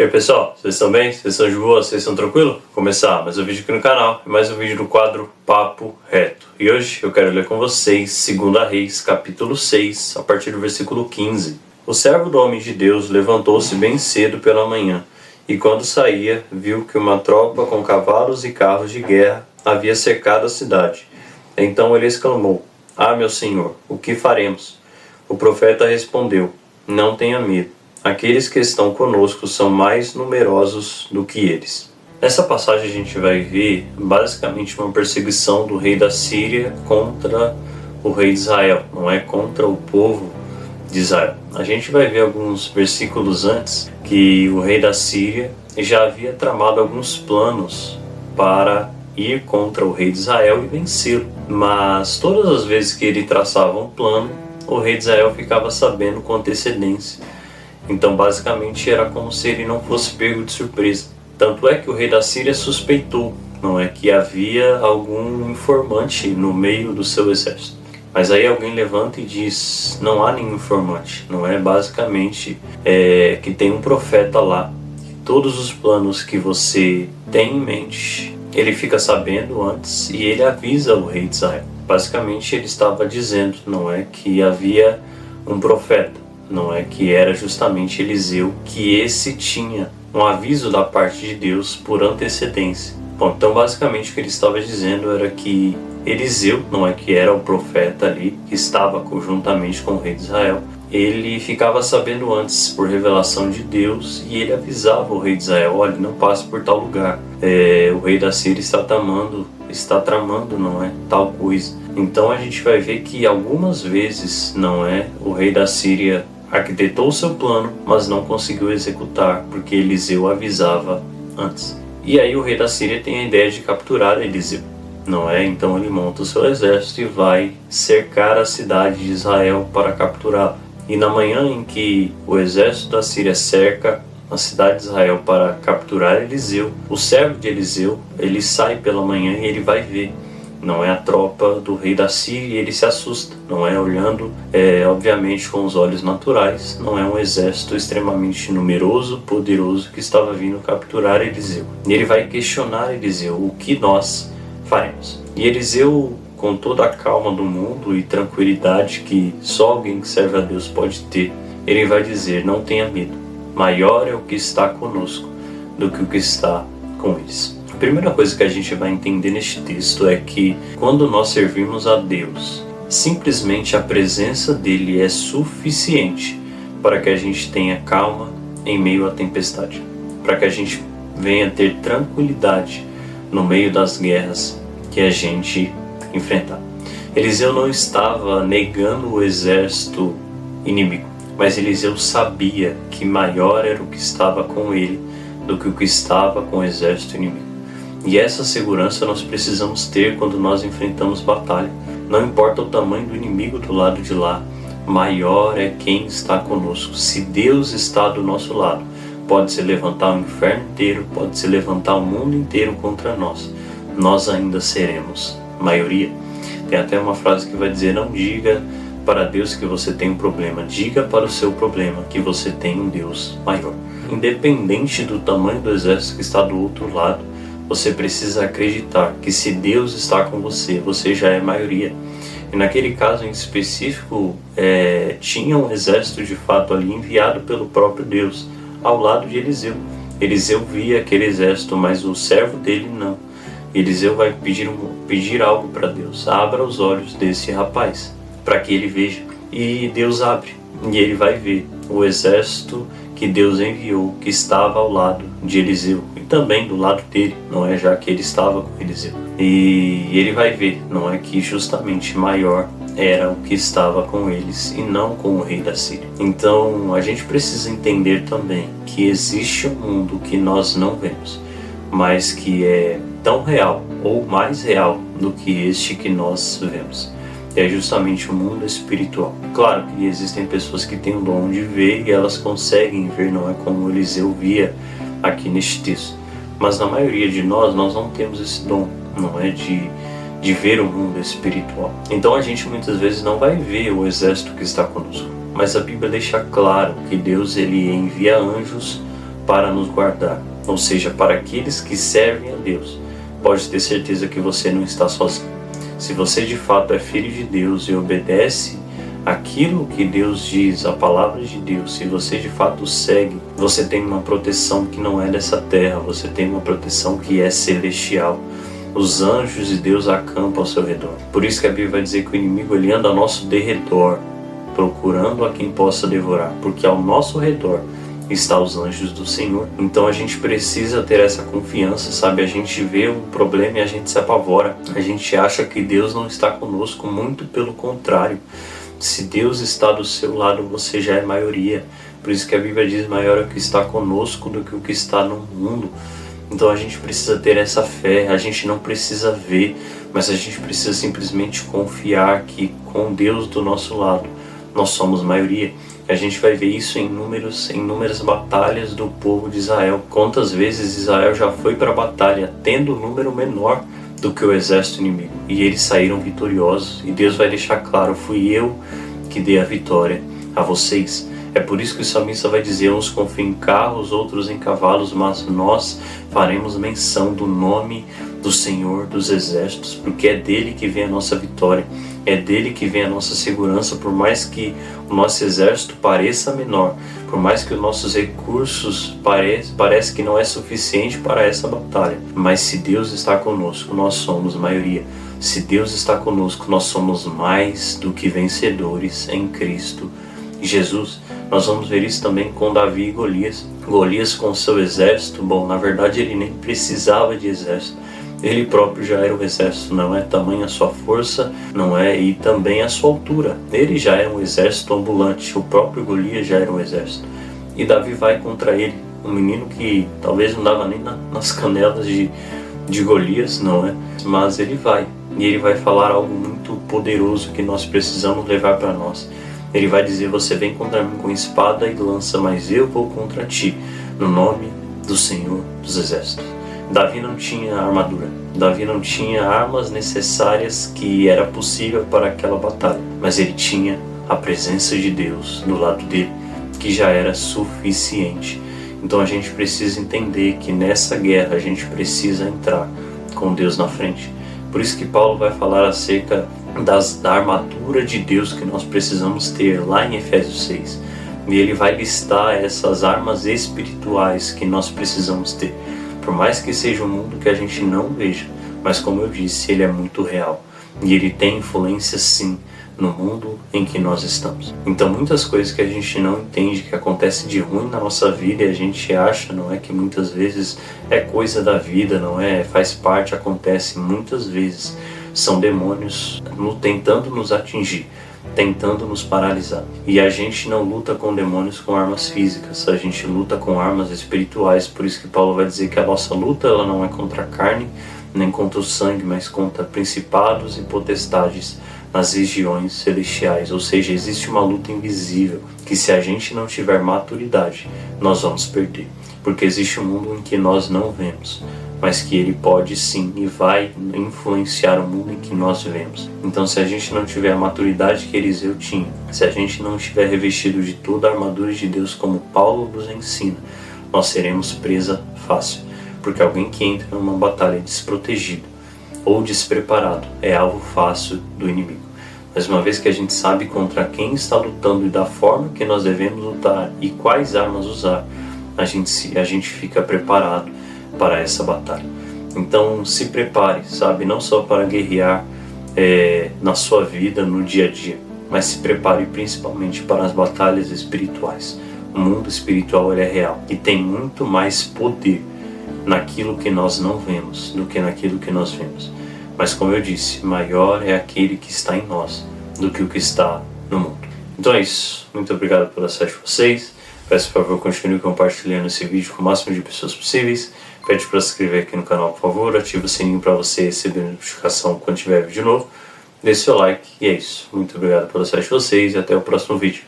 E aí pessoal, vocês estão bem? Vocês estão de boa? Vocês estão tranquilos? Começar mais um vídeo aqui no canal, mais um vídeo do quadro Papo Reto. E hoje eu quero ler com vocês 2 Reis, capítulo 6, a partir do versículo 15. O servo do homem de Deus levantou-se bem cedo pela manhã, e quando saía, viu que uma tropa com cavalos e carros de guerra havia cercado a cidade. Então ele exclamou: "Ah, meu senhor, o que faremos?" O profeta respondeu: "Não tenha medo. Aqueles que estão conosco são mais numerosos do que eles." Nessa passagem a gente vai ver basicamente uma perseguição do rei da Síria contra o rei de Israel, não é contra o povo de Israel. A gente vai ver alguns versículos antes que o rei da Síria já havia tramado alguns planos para ir contra o rei de Israel e vencê-lo. Mas todas as vezes que ele traçava um plano, o rei de Israel ficava sabendo com antecedência. Então basicamente era como se ele não fosse pego de surpresa. Tanto é que o rei da Síria suspeitou, não é, que havia algum informante no meio do seu exército. Mas aí alguém levanta e diz: não há nenhum informante, não é? Basicamente que tem um profeta lá. Todos os planos que você tem em mente, ele fica sabendo antes e ele avisa o rei de Israel. Basicamente ele estava dizendo, não é, que havia um profeta, não é, que era justamente Eliseu, que esse tinha um aviso da parte de Deus por antecedência. Bom, então basicamente o que ele estava dizendo era que Eliseu, não é, que era o profeta ali, que estava conjuntamente com o rei de Israel, ele ficava sabendo antes por revelação de Deus e ele avisava o rei de Israel: olha, não passe por tal lugar, o rei da Síria está tramando, não é, tal coisa. Então a gente vai ver que algumas vezes, não é, o rei da Síria arquitetou o seu plano, mas não conseguiu executar, porque Eliseu avisava antes. E aí o rei da Síria tem a ideia de capturar Eliseu, não é? Então ele monta o seu exército e vai cercar a cidade de Israel para capturá-la. E na manhã em que o exército da Síria cerca a cidade de Israel para capturar Eliseu, o servo de Eliseu, ele sai pela manhã e ele vai ver, não é, a tropa do rei da Síria, e ele se assusta, não é, olhando, obviamente com os olhos naturais, não é um exército extremamente numeroso, poderoso, que estava vindo capturar Eliseu. E ele vai questionar Eliseu: o que nós faremos? E Eliseu, com toda a calma do mundo e tranquilidade que só alguém que serve a Deus pode ter, ele vai dizer: não tenha medo, maior é o que está conosco do que o que está com eles. A primeira coisa que a gente vai entender neste texto é que quando nós servimos a Deus, simplesmente a presença dele é suficiente para que a gente tenha calma em meio à tempestade, para que a gente venha ter tranquilidade no meio das guerras que a gente enfrentar. Eliseu não estava negando o exército inimigo, mas Eliseu sabia que maior era o que estava com ele do que o que estava com o exército inimigo. E essa segurança nós precisamos ter quando nós enfrentamos batalha. Não importa o tamanho do inimigo do lado de lá, maior é quem está conosco. Se Deus está do nosso lado, pode se levantar o inferno inteiro, pode se levantar o mundo inteiro contra nós, nós ainda seremos maioria. Tem até uma frase que vai dizer: não diga para Deus que você tem um problema, diga para o seu problema que você tem um Deus maior. Independente do tamanho do exército que está do outro lado, você precisa acreditar que se Deus está com você, você já é maioria. E naquele caso em específico, tinha um exército de fato ali enviado pelo próprio Deus ao lado de Eliseu. Eliseu via aquele exército, mas o servo dele não. Eliseu vai pedir algo para Deus: abra os olhos desse rapaz, para que ele veja. E Deus abre, e ele vai ver o exército que Deus enviou, que estava ao lado de Eliseu, e também do lado dele, não é, já que ele estava com Eliseu. E ele vai ver, não é, que justamente maior era o que estava com eles e não com o rei da Síria. Então a gente precisa entender também que existe um mundo que nós não vemos, mas que é tão real ou mais real do que este que nós vemos. É justamente o mundo espiritual. Claro que existem pessoas que têm o dom de ver e elas conseguem ver, não é, como Eliseu via aqui neste texto. Mas na maioria de nós não temos esse dom, não é, de ver o mundo espiritual. Então a gente muitas vezes não vai ver o exército que está conosco. Mas a Bíblia deixa claro que Deus ele envia anjos para nos guardar. Ou seja, para aqueles que servem a Deus, pode ter certeza que você não está sozinho. Se você de fato é filho de Deus e obedece aquilo que Deus diz, a palavra de Deus, se você de fato segue, você tem uma proteção que não é dessa terra, você tem uma proteção que é celestial. Os anjos de Deus acampam ao seu redor. Por isso que a Bíblia vai dizer que o inimigo ele anda ao nosso derredor, procurando a quem possa devorar, porque ao nosso redor está os anjos do Senhor. Então a gente precisa ter essa confiança, sabe? A gente vê um problema e a gente se apavora. A gente acha que Deus não está conosco, muito pelo contrário. Se Deus está do seu lado, você já é maioria. Por isso que a Bíblia diz: maior é o que está conosco do que o que está no mundo. Então a gente precisa ter essa fé, a gente não precisa ver, mas a gente precisa simplesmente confiar que com Deus do nosso lado, nós somos maioria. A gente vai ver isso em inúmeras batalhas do povo de Israel. Quantas vezes Israel já foi para a batalha tendo um número menor do que o exército inimigo, e eles saíram vitoriosos, e Deus vai deixar claro: fui eu que dei a vitória a vocês. É por isso que o salmista vai dizer: uns confiam em carros, outros em cavalos, mas nós faremos menção do nome do Senhor dos Exércitos, porque é dele que vem a nossa vitória, é dele que vem a nossa segurança. Por mais que o nosso exército pareça menor, por mais que os nossos recursos parece que não é suficiente para essa batalha, mas se Deus está conosco, nós somos maioria. Se Deus está conosco, nós somos mais do que vencedores em Cristo Jesus. Nós vamos ver isso também com Davi e Golias. Golias com seu exército, bom, na verdade ele nem precisava de exército. Ele próprio já era um exército, não é? Tamanha a sua força, não é? E também a sua altura. Ele já era um exército ambulante, o próprio Golias já era um exército. E Davi vai contra ele, um menino que talvez não dava nem nas canelas de Golias, não é? Mas ele vai, e ele vai falar algo muito poderoso que nós precisamos levar para nós. Ele vai dizer: você vem contra mim com espada e lança, mas eu vou contra ti, no nome do Senhor dos Exércitos. Davi não tinha armadura, Davi não tinha armas necessárias que era possível para aquela batalha, mas ele tinha a presença de Deus do lado dele, que já era suficiente. Então a gente precisa entender que nessa guerra a gente precisa entrar com Deus na frente. Por isso que Paulo vai falar acerca da armadura de Deus que nós precisamos ter lá em Efésios 6. E ele vai listar essas armas espirituais que nós precisamos ter. Por mais que seja um mundo que a gente não veja, mas como eu disse, ele é muito real. E ele tem influência sim no mundo em que nós estamos. Então muitas coisas que a gente não entende, que acontece de ruim na nossa vida, e a gente acha, não é, que muitas vezes é coisa da vida, não é, faz parte, acontece muitas vezes, são demônios tentando nos atingir, tentando nos paralisar. E a gente não luta com demônios com armas físicas, a gente luta com armas espirituais. Por isso que Paulo vai dizer que a nossa luta ela não é contra a carne, nem contra o sangue, mas contra principados e potestades nas regiões celestiais. Ou seja, existe uma luta invisível que, se a gente não tiver maturidade, nós vamos perder. Porque existe um mundo em que nós não vemos, mas que ele pode sim e vai influenciar o mundo em que nós vivemos. Então, se a gente não tiver a maturidade que Eliseu tinha, se a gente não estiver revestido de toda a armadura de Deus como Paulo nos ensina, nós seremos presa fácil. Porque alguém que entra numa batalha desprotegido ou despreparado é alvo fácil do inimigo. Mas uma vez que a gente sabe contra quem está lutando e da forma que nós devemos lutar e quais armas usar, a gente fica preparado para essa batalha. Então se prepare, sabe, não só para guerrear na sua vida, no dia a dia, mas se prepare principalmente para as batalhas espirituais. O mundo espiritual ele é real e tem muito mais poder naquilo que nós não vemos do que naquilo que nós vemos. Mas como eu disse, maior é aquele que está em nós do que o que está no mundo. Então é isso, muito obrigado pela assistência de vocês. Peço por favor, continue compartilhando esse vídeo com o máximo de pessoas possíveis. Pede para se inscrever aqui no canal, por favor. Ative o sininho para você receber a notificação quando tiver vídeo novo. Dê seu like e é isso. Muito obrigado pela assistência de vocês e até o próximo vídeo.